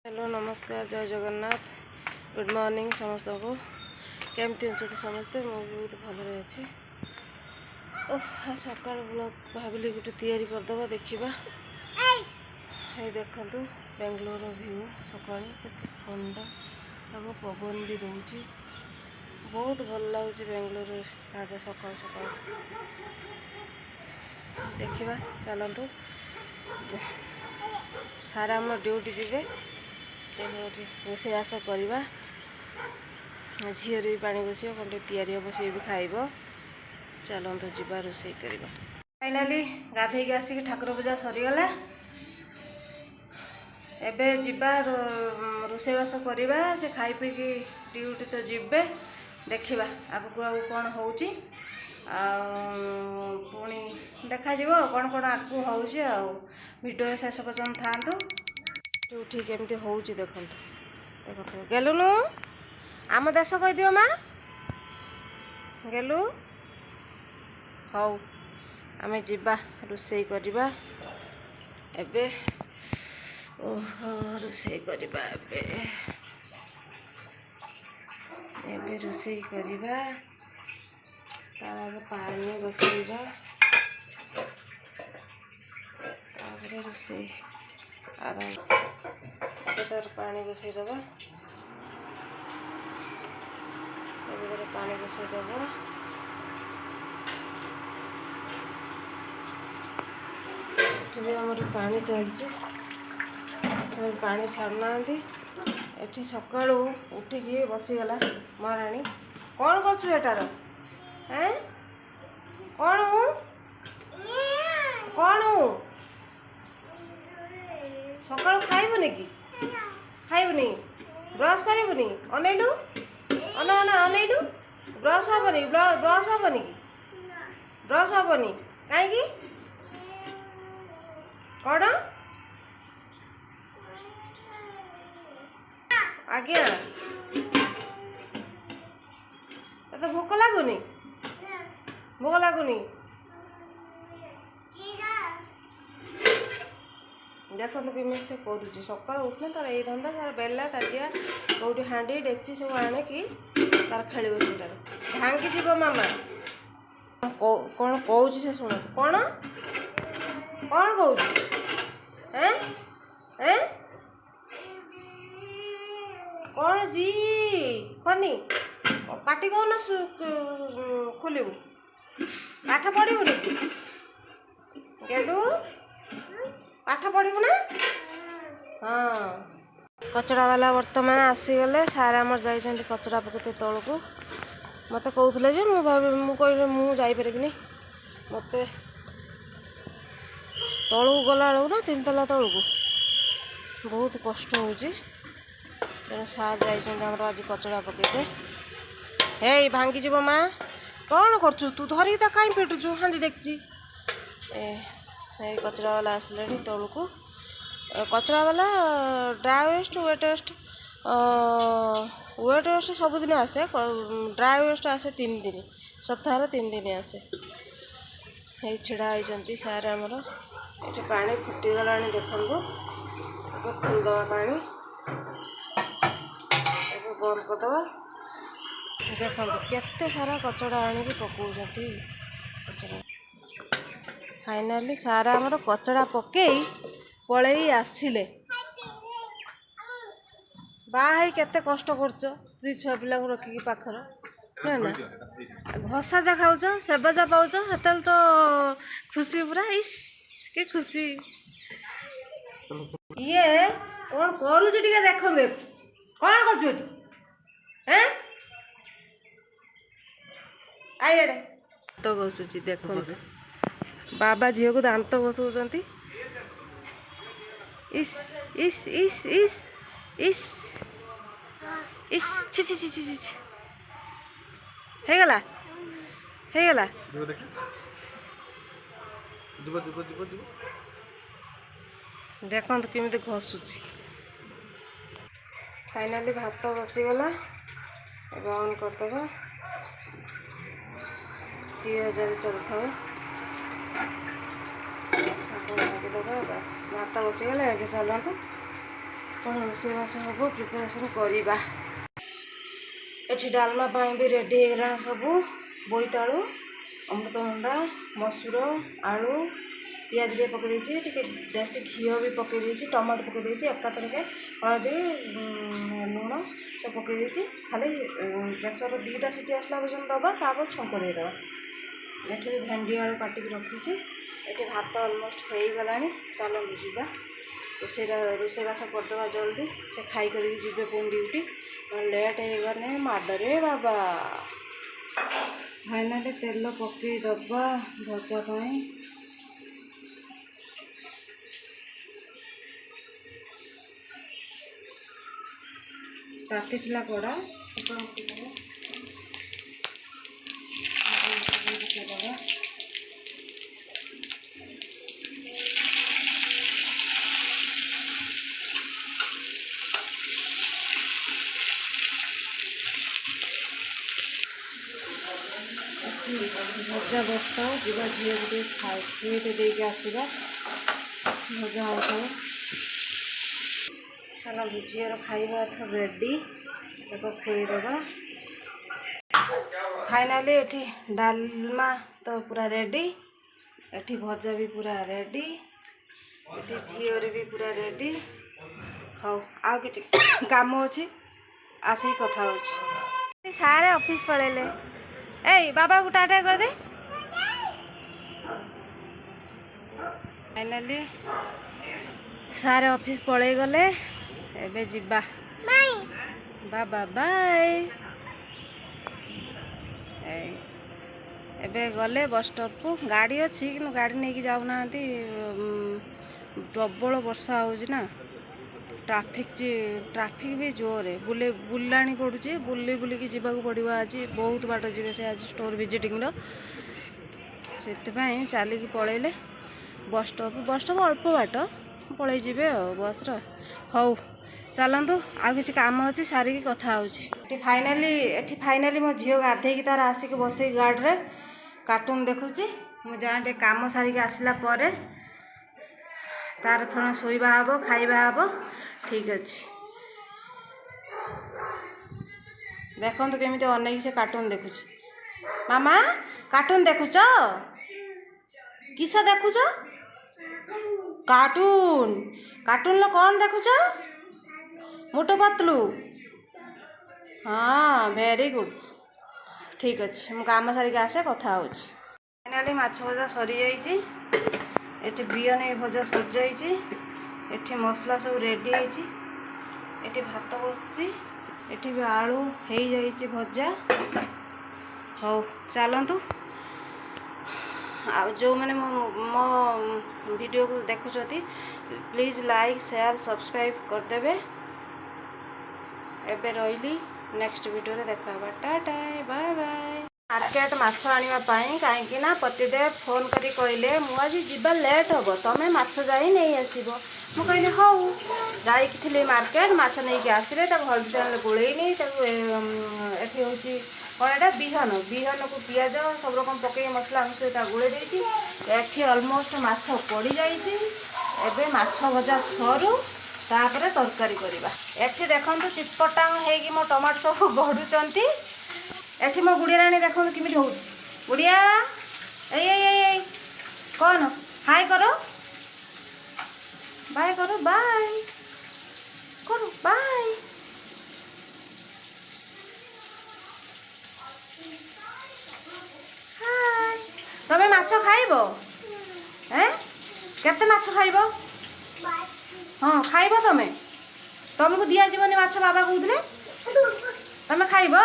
Hello नमस्कार जय Jagannath good morning समस्त को केमती अच्छा समस्ते मुझे बहुत भल अच्छी सका भाविली गोटे तैयारी करदे देखा ये देखु बेंगलोर व्यू सका ठंडा अब पवन भी दूसरी बहुत भल लगुच बेंगलोर आगे सका सका देखा चलतु सारा आम ड्यूटी जीवे रोषेईबास करवा झीर भी पानी बस कंटे तैयारी हम सी भी खाइब चलते जा रोषे करवा फाइनाली गाधे आसिक ठाकुर पूजा सरीगला एबे जीवा रोषेईबास करवा से खाई पीकी ड्यूटी तो जीवे देखा आगक आग कौन हो पुणी देखा कौन कौन आगू हो भिडियो शेष पर्यंत था उठी केमती हो देखु देखु गेलुनु आम देश कहीदिव माँ गेलु हौ आमे जीवा रोषे करवा एबे ओहो रोषे करवा एबे रोषे करवा तार आगे पानी बसैबा तापर रोषे आराम तार पानी बसईदबा पानी बसईदब भी आमर पानी चलছে पानी छाड़ना एठी सकाळू उठिकी बसीगला महाराणी कौन करछु एटार हैं कौन कौन सकाळू खाइबनी कि खाइबनी ब्रश करबनी अनैलु अन अन अनैलु ब्रश हेनी ब्रश हेनी कि ब्रश हेनी कहीं कौन आज्ञा तो भोक लगुनि देखो किमें से करुच्ची सका उठने तार ये धंदा तार बेला ताटिया कौटी हांडी डेक्ची सब आणिकी तार खेल से भांगी जीव मामा कौन कौन से शुण कौन कौन कौन कौन जी खनी पाटी कौन खोलू पाठ पढ़ू गेलु पाठ पढ़ू ना हाँ कचरा वाला वर्तमान आसीगले सार आमर जाइछन्ति कचरा पकते तौल को मत कहते मुझे मुझे मत तौल को गला ना 3 तला तौल को बहुत कष्ट हो सार जाइछन्ति आज कचरा पकते हे भांगी जीव माँ कौन करचु तू धरिक तो कहीं पेटुचु हांडी डेक्ची कचरा वाला आसले तौल को कचरा वाला ड्राई वेस्ट वेट वेस्ट सबुदिन आसे ड्राई वेस्ट आसे 3 दिन सप्ताह 3 दिन आसे ये छिड़ा होती सारे आमर ये पानी फुटीगला देखु खोलदवा पानी बंद करदे देखो केते सारा कचड़ा आनिक पकाउछन्ति फाइनाली सारा आमर कचड़ा पकई पलई आसिले बाहर केते कष्ट करछ स्त्री छुआ पिला को रखिकी पाखर ना ना घसा जा खाऊच सेवा जा पाऊच हेतल तो खुशी पूरा इस के खुशी ये कौन करूछ टिके देखो देख कौन करछु एटी हैं आइडे तो घसुची देखो बाबा झील को दांत घसुचंती इस इस इस इस इस इस छि छि छि छि छि हे गला देखो तो केमी घसुची फाइनाली भात बसीगला ऑन करदे 2000 चलता बस भात बसीगला चलतु ସକାଳ ରୋଷେଇବାସ ହବ ପ୍ରିପାରେସନ୍ କରିବା। ଏଠି ଡାଲମା ପାଇଁ ବି ରେଡ଼ି ହେଇଗଲାଣି ସବୁ। ବୋଇତାଳୁ, ଅମୃତଭଣ୍ଡା, ମସୁର, ଆଳୁ, ପିଆଜ ଟିକେ ପକାଇ ଦେଇଛି, ଟିକେ ଦେଶୀ ଘିଅ ବି ପକାଇ ଦେଇଛି, ଟମାଟୋ ପକାଇ ଦେଇଛି, ଏକାଥରକେ ହଳଦୀ ଲୁଣ ସବୁ ପକାଇ ଦେଇଛି। ଖାଲି ପ୍ରେସର 2ଟା ସିଟି ଆସିଲା ପର୍ଯ୍ୟନ୍ତ ଦେବା, ତାପରେ ଛୁଙ୍କ ଦେଇଦେବା। ଏଠି ଭେଣ୍ଡି ଆଳୁ କାଟିକି ରଖିଛି। ଏଠି ଭାତ ଅଲମୋଷ୍ଟ ହେଇଗଲାଣି। ଚାଲନ୍ତୁ ଯିବା ରୋଷେଇବାସ କରିଦେବା ଜଲ୍ଦି। ସେ ଖାଇ କରିକି ଯିବେ ପୁଣି ଡ୍ୟୁଟି। ଲେଟ୍ ହେଇଗଲେ ମାଡ଼ରେ ବାବା। ଫାଇନାଲି ତେଲ ପକାଇ ଦେବା ଭଜା ପାଇଁ। ତାତିଥିଲା କଡ଼ା ଭଜା ବସ୍ତା ଯିବା, ଝିଅକୁ ଟିକେ ଖୁଏଇତେ ଦେଇକି ଆସିବା। ଭଜା ହେଉଥିବ। ଚାଲନ୍ତୁ ଝିଅର ଖାଇବା ଏଥର ରେଡ଼ି, ତାକୁ ଖୁଏଇଦେବା। ଫାଇନାଲି ଏଠି ଡାଲମା ତ ପୁରା ରେଡ଼ି, ଏଠି ଭଜା ବି ପୁରା ରେଡ଼ି, ଏଠି ଝିଅର ବି ପୁରା ରେଡ଼ି। ହଉ ଆଉ କିଛି କାମ ଅଛି, ଆସିକି କଥା ହେଉଛି। ସାରେ ଅଫିସ୍ ପଳେଇଲେ। ଏଇ ବାବାକୁ ଟାଟା କରିଦେ। ଫାଇନାଲି ସାରେ ଅଫିସ୍ ପଳେଇ ଗଲେ। ଏବେ ଯିବା। ବାବା ବାଏ। ଏବେ ଗଲେ ବସ୍ ଷ୍ଟପ୍କୁ। ଗାଡ଼ି ଅଛି କିନ୍ତୁ ଗାଡ଼ି ନେଇକି ଯାଉନାହାନ୍ତି, ପ୍ରବଳ ବର୍ଷା ହେଉଛି ନା। ଟ୍ରାଫିକ୍ ବି ଜୋରରେ ବୁଲାଣି ପଡ଼ୁଛି। ବୁଲିକି ଯିବାକୁ ପଡ଼ିବ। ଆଜି ବହୁତ ବାଟ ଯିବେ ସେ, ଆଜି ଷ୍ଟୋର୍ ଭିଜିଟିଂର। ସେଥିପାଇଁ ଚାଲିକି ପଳେଇଲେ ବସ୍ ଷ୍ଟପ୍ ଅଳ୍ପ ବାଟ ପଳେଇ ଯିବେ ଆଉ ବସ୍ର। ହଉ ଚାଲନ୍ତୁ, ଆଉ କିଛି କାମ ଅଛି ସାରିକି କଥା ହେଉଛି। ଏଠି ଫାଇନାଲି ମୋ ଝିଅ ଗାଧେଇକି ତାର ଆସିକି ବସେଇ ଗାର୍ଡ଼ରେ କାର୍ଟୁନ୍ ଦେଖୁଛି। ମୁଁ ଯାଏଁ ଟିକେ କାମ ସାରିକି ଆସିଲା ପରେ ତାର ପୁଣି ଶୋଇବା ହେବ, ଖାଇବା ହେବ। ଠିକ୍ ଅଛି। ଦେଖନ୍ତୁ କେମିତି ଅନେଇକି ସେ କାର୍ଟୁନ୍ ଦେଖୁଛି। ମାମା କାର୍ଟୁନ୍ ଦେଖୁଛ? କିସ ଦେଖୁଛ? କାର୍ଟୁନ୍ରେ କ'ଣ ଦେଖୁଛ? ମୋଟୁ ପତଲୁ। ହଁ ଭେରି ଗୁଡ୍। ଠିକ୍ ଅଛି, ମୁଁ କାମ ସାରିକି ଆସେ, କଥା ହେଉଛି। ଫାଇନାଲି ମାଛ ଭଜା ସରିଯାଇଛି। ଏଠି ବିରିୟାନୀ ଭଜା ସରିଯାଇଛି। ଏଠି ମସଲା ସବୁ ରେଡ଼ି ହେଇଛି। ଏଠି ଭାତ ବସିଛି। ଏଠି ବି ଆଳୁ ହେଇଯାଇଛି ଭଜା। ହଉ ଚାଲନ୍ତୁ। ଆଉ ଯେଉଁମାନେ ମୋ ଭିଡ଼ିଓକୁ ଦେଖୁଛନ୍ତି ପ୍ଲିଜ୍ ଲାଇକ୍, ସେୟାର, ସବସ୍କ୍ରାଇବ୍ କରିଦେବେ। ଏବେ ରହିଲି, ନେକ୍ସଟ ଭିଡ଼ିଓରେ ଦେଖା ହେବା। Tata bye bye. ମାର୍କେଟ ମାଛ ଆଣିବା ପାଇଁ, କାହିଁକି ନା ପତିଦେବ ଫୋନ୍ କରି କହିଲେ ମୁଁ ଆଜି ଯିବା ଲେଟ୍ ହେବ, ତମେ ମାଛ ଯାଇ ନେଇ ଆସିବ। ମୁଁ କହିଲି ହଉ। ଯାଇକି ଥିଲି ମାର୍କେଟ, ମାଛ ନେଇକି ଆସିଲେ। ତାକୁ ହଳଦୀ ତେଲରେ ଗୋଳେଇନି। ତାକୁ ଏଠି ହେଉଛି କ'ଣ ଏଇଟା ବିହନକୁ ପିଆଜ ସବୁ ରକମ ପକେଇ ମସଲା ତାକୁ ଗୋଳେଇ ଦେଇଛି। ଏଠି ଅଲମୋଷ୍ଟ ମାଛ ପଡ଼ିଯାଇଛି। ଏବେ ମାଛ ଭଜା ସରୁ, ତାପରେ ତରକାରୀ କରିବା। ଏଠି ଦେଖନ୍ତୁ ଚିଟପଟାଙ୍ଗ ହେଇକି ମୋ ଟମାଟୋ ସବୁ ଗଢ଼ୁଛନ୍ତି। ଏଠି ମୋ ଗୁଡ଼ିଆ ରାଣୀ ଦେଖନ୍ତୁ କେମିତି ହେଉଛି। ଗୁଡ଼ିଆ ଏଇ କ'ଣ ହାଇ କର, ବାଏ କର, ବାଏ କର, ବାଏ। ତମେ ମାଛ ଖାଇବ? କେତେ ମାଛ ଖାଇବ? ହଁ ଖାଇବ ତମେ? ତମକୁ ଦିଆଯିବନି ମାଛ, ବାବା କହୁଥିଲେ। ତମେ ଖାଇବ?